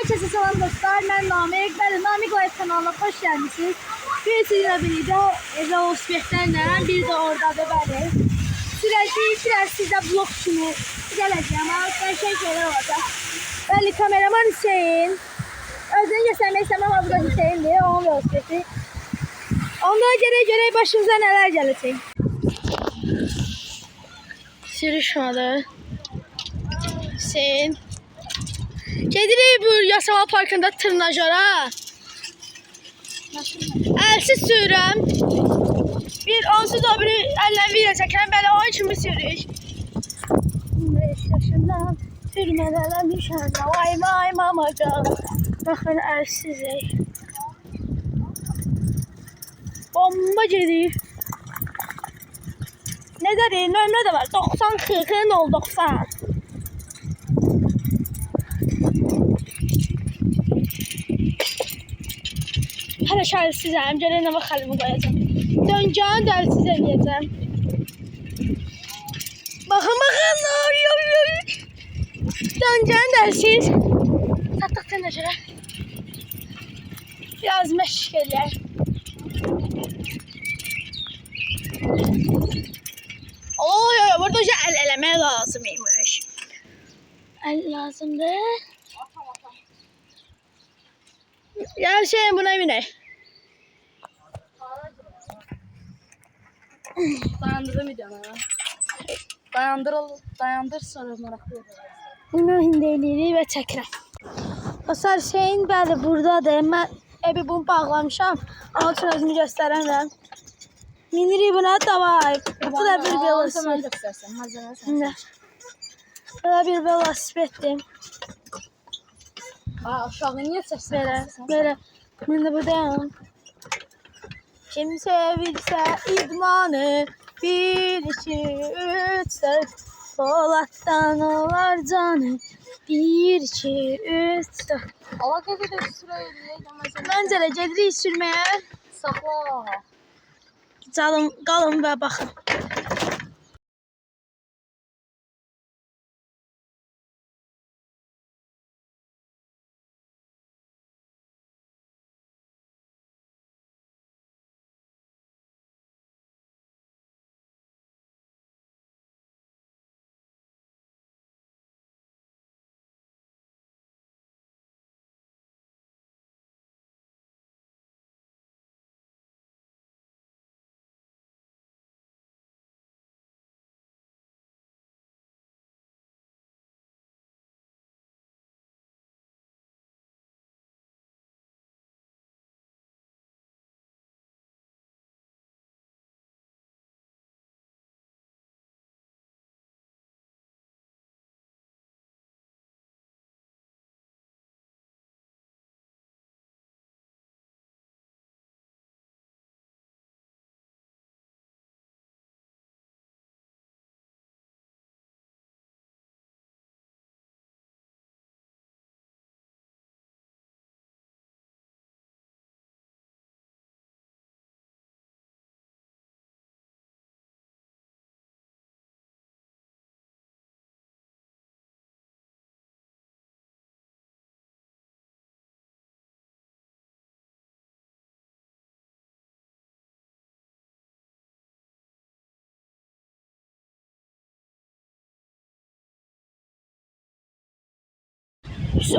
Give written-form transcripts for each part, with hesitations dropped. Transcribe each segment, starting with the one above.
Herkese selam dostlar. Ben Namik. Namik Live kanalına hoş geldiniz. Bir sizinle birlikte velosipedlerle bir de orada da böyle. Sürekli size vlog kimi geleceğim. Ama şeyler olacak. Ben kameraman Hüseyin. Özünü göstermek istemem ama bu da Hüseyin'dir. Onun velosipedi. Onlara göre başımıza neler gelecek. Sürüş malı. Hüseyin. Gedirik bu Yasama Parkında tırnacara. Elsiz sürürəm. Bir onsuz da biri əllə video çəkirəm. Belə o kimi sürüş. 15 yaşından sürmələrəm düşəndə. Vay mamacan. Baxın əlsizlik. Bomba gedir. Ne dedi? Nömrə də var. 90 40 090. Hələ şərsizəm. Gələn nə vaxt xəlimi qoyacam. Döngəni dəlsiz eləyəcəm. Baxın. Döngəni dəlsiz. Satdıq tənəcərə. Biraz məşq eləyər. Oy, burada el eləmək lazımıymış. El lazımdır. Ya buna binək. Dayandırdım videonu. Dayandır sonra maraqlı. Bunu indi eləyirik və çəkirəm. Dostlar Hüseyin bəli buradadır. Mən evi bunu bağlamışam. Onun üçün özümü göstərərəm. Minirik buna davay. Bu da bir velosiped. Bu da bir velosipeddir. Aşağı niye çəksən? Böyle. Ben de buradayım. Kim sevilse idmanı 1, 2, 3, 4 Polat'tan olar canı 1, 2, 3, 4 Allah qədər sürəyə Məncə də gedirik sürməyə. Saxla. Qalın və baxın.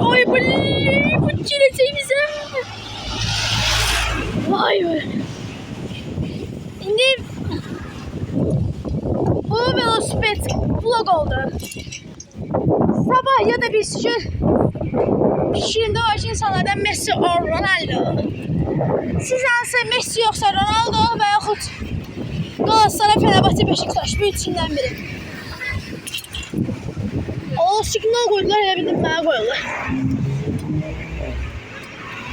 Ay bu çileceği bize. Vay be. Şimdi bu velosiped vlog oldu. Sabah ya da bir şimdi o insanlardan Messi or Ronaldo. Siz hansı Messi yoksa Ronaldo ve yaxud Galatasaray, Fenerbahçe, Beşiktaş bu üçünden biri. O signal koydular ya bildim bana koydular.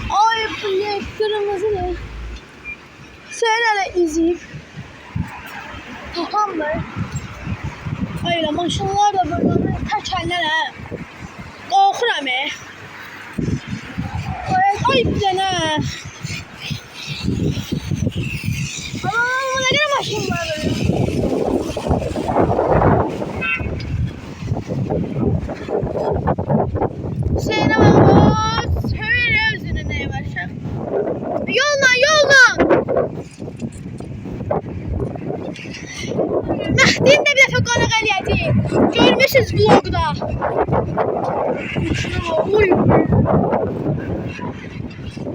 Ay bu kırmızı ne? Söyle izleyip tutamlar. Öyle maşınlar da böyle tekerler ha. Korkuram Ay bir tane. Ama ne kadar maşın var böyle. Hüseyin'e bak. vlogda. Oy.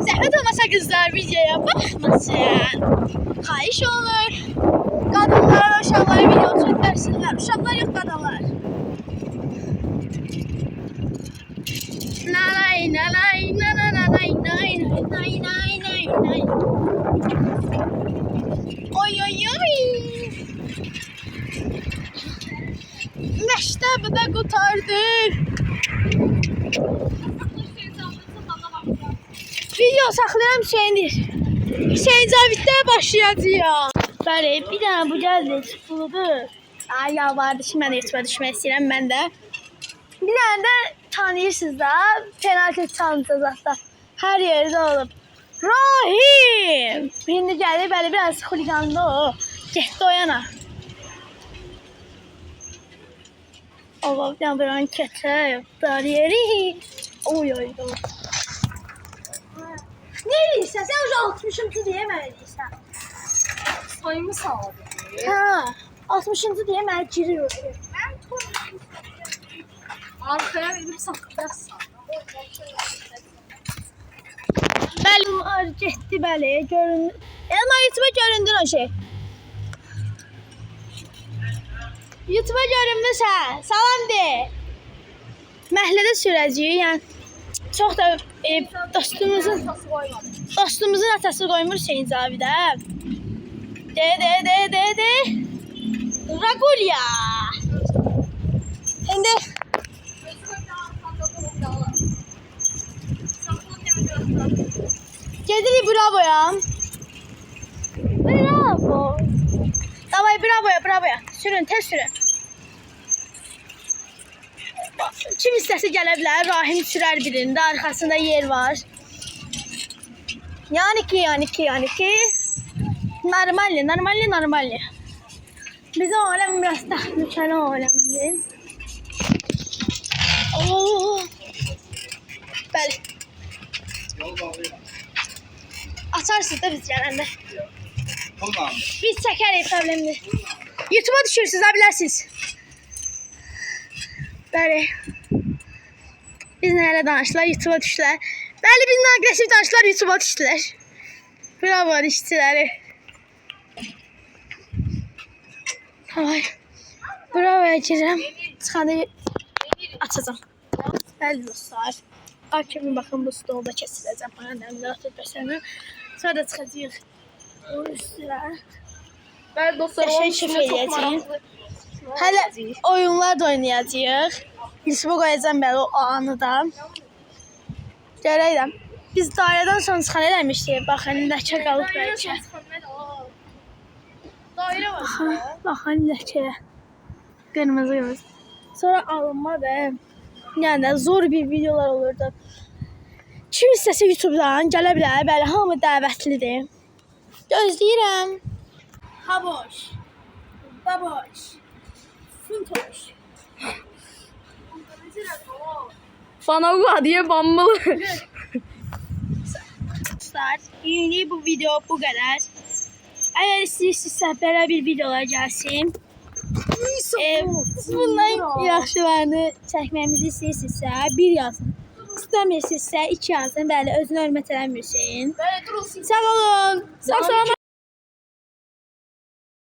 Zəhmət olmasa qızlar videoya baxmasın. Xahiş olur. Qadınlar, uşaqlar video çəkərsinlər. Uşaqlar yox, qadınlar. Nalay, nalay, nananay, nay, nay, nay, nay, nay. Oy, oy, oy. Məktəbi də qurtardır. Video saxlayıram Hüseyndir. Hüseyn Caviddə başlayacağıq. Bəli, bir dənə bu gəldi, çıxılıdır. Ay, yalvardı ki, mən irtiba düşmək istəyirəm, mən də. Bir dənə də tanıyırsınız da, penaltı çalınacaq hatta. Hər yerdə olub. Rahim! İndi gəlir, bəli, biraz xuliganlı o. Getdi o yana. Allah, bir dənə buranın kətə, dar yeri. Oy, oy, oy. Ne eləyirsən? Sən uca 60-cı deyə mən eləyirsən. Sayımı sağladı. Ha, 60-cı deyə mən girir oraya. Arkaya verip saklayasın. Bəli, getdi, bəli, göründü. Elma YouTube'a göründün o şey. YouTube'a görünmüsən, salam de. Məhlədə sürəcəyik, yəni çox da dostumuzun atası qoymur Hüseyin Cavidə. De. Ragulya. İndi gedirik bravoya. Bravo. Davay bravoya. Sürün, tez sürün. Kim istəsə gələ bilər, Rahim sürər birində, arxasında yer var. Yani ki. Normalli. Bizim alem biraz təhlükəli alemdir. Oo. Bəli. Açarsınız da biz gələndə. Biz çəkərik, problemdir. YouTube'a düşürsünüz, ha bilərsiniz. Bəli. Biz nələ danışdılar, YouTube'a düşdülər. Bəli, bizlə agresiv danışdılar, YouTube'a düşdülər. Bravo, işçiləri. Ay, bravoya girirəm. Çıxanda açacağım. Bəli dostlar. Kimi baxın, bu stolda kəsiləcəm. Mənəmdə atıb bəsəməm. Sonra da çıxacaq. Onun üstülə. Bəli dostlar, Qəşəng şəf eləyəcəyim. Hələ oyunlar da oynayacağıq. YouTube'a qoyacağım bəli o anı da. Görəyəm. Biz dairədən sonra çıxan eləmişdik. Baxın, ləkə qalıb bəlkə. Daire var. Baxın, ləkə. Qırmızı. Sonra alınma və yəni zor bir videolar olurdu. Kim istəsə YouTube'dan gələ bilər. Bəli, hamı dəvətlidir. Gözləyirəm. Haboş. Baboş. Funtoş. Bana bu diye bambalı. İndi bu video bu qədər. Əgər istəyirsinizsə belə bir videolar gəlsin. Bundan yaxşılarını çəkməyimizi istəyirsinizsə bir yazın. İstəmirsinizsə 2 yazın. Bəli, özünə hörmət eləmirsin. Sağ olun. Sağ olun.